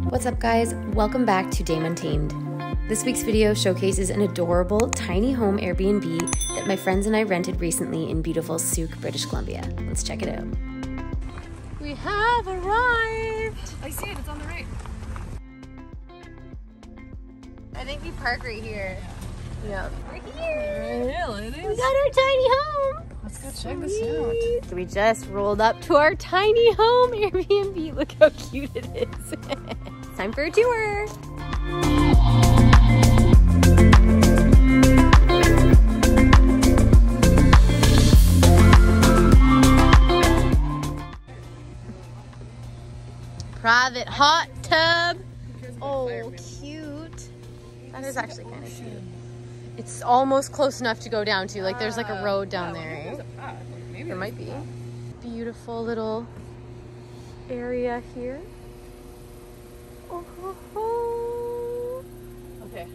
What's up guys, welcome back to Dame Untamed. This week's video showcases an adorable tiny home Airbnb that my friends and I rented recently in beautiful Sooke, British Columbia. Let's check it out. We have arrived! I see it, it's on the right. I think we park right here. Yeah. We're here! Really? We got our tiny home! Let's go check this out. We just rolled up to our tiny home Airbnb. Look how cute it is. Time for a tour. Private hot tub. Oh, cute. That is actually kind of cute. It's almost close enough to go down to. Like, there's like a road down there. There might be. Beautiful little area here. Oh, ho, ho. Okay.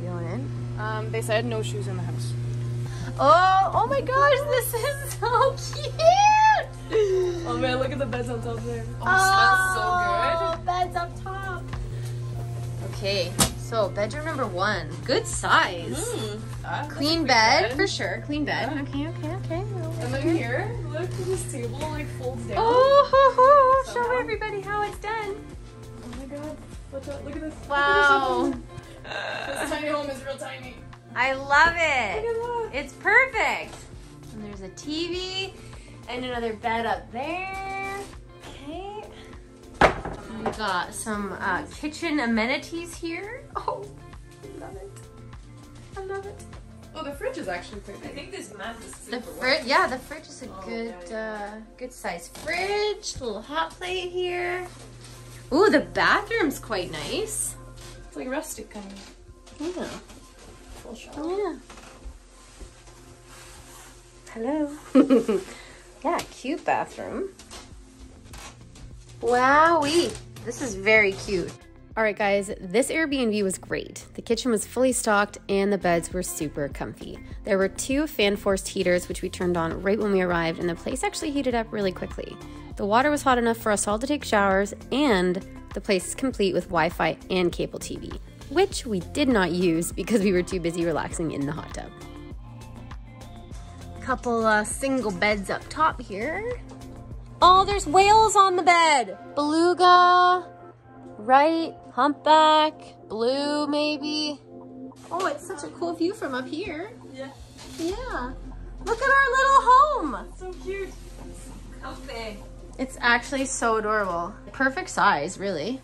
You going in? They said no shoes in the house. Oh my gosh, this is so cute! Oh man, look at the beds on top there. Oh, smells so good. Beds up top. Okay, so bedroom number 1. Good size. Clean bed, for sure. Clean bed. Yeah. Okay. And then here, look at this table, like folds down. Oh, ho, ho. Show everybody how it's done. Oh my god. Look at this. Wow. This tiny home is real tiny. I love it. Look at that. It's perfect. And there's a TV and another bed up there. Okay. We got some kitchen amenities here. Oh, I love it. I love it. Oh, the fridge is actually pretty big. I think this mat is super The fridge is a good size fridge. Little hot plate here. Ooh, the bathroom's quite nice. It's like rustic kind of. Yeah. Full shot. Oh, yeah. Hello. Yeah, cute bathroom. Wowee. This is very cute. All right, guys, this Airbnb was great. The kitchen was fully stocked and the beds were super comfy. There were 2 fan-forced heaters, which we turned on right when we arrived, and the place actually heated up really quickly. The water was hot enough for us all to take showers, and the place is complete with Wi-Fi and cable TV, which we did not use because we were too busy relaxing in the hot tub. Couple single beds up top here. Oh, there's whales on the bed. Beluga, right, humpback, blue maybe. Oh, it's such a cool view from up here. Yeah. Yeah. Look at our little home. So cute. How big. It's actually so adorable. Perfect size, really.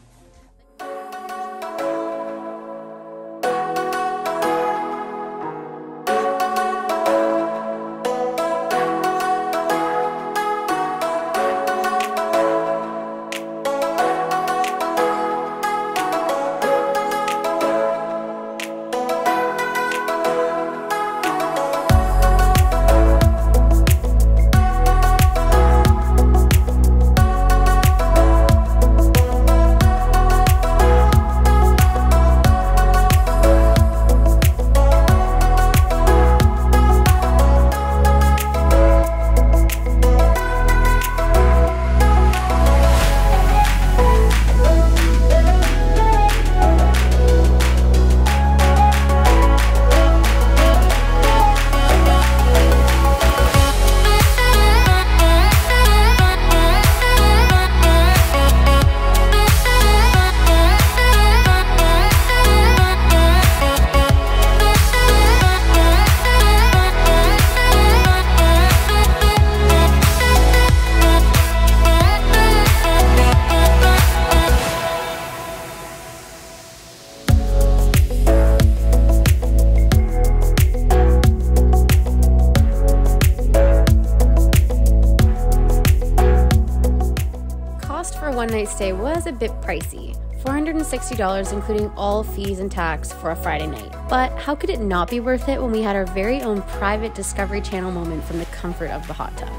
One night stay was a bit pricey, $460 including all fees and tax for a Friday night. But how could it not be worth it when we had our very own private Discovery Channel moment from the comfort of the hot tub?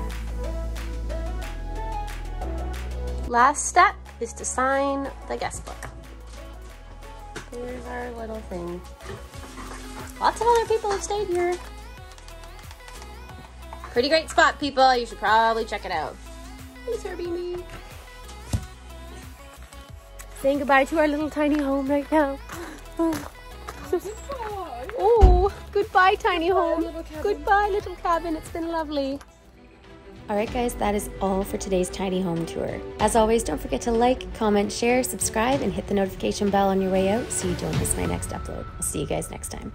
Last step is to sign the guest book. Here's our little thing. Lots of other people have stayed here. Pretty great spot, people. You should probably check it out. Thanks, Airbnb. saying goodbye to our little tiny home right now. Oh, goodbye, tiny home. Goodbye, little cabin. It's been lovely. All right, guys, that is all for today's tiny home tour. As always, don't forget to like, comment, share, subscribe, and hit the notification bell on your way out so you don't miss my next upload. I'll see you guys next time.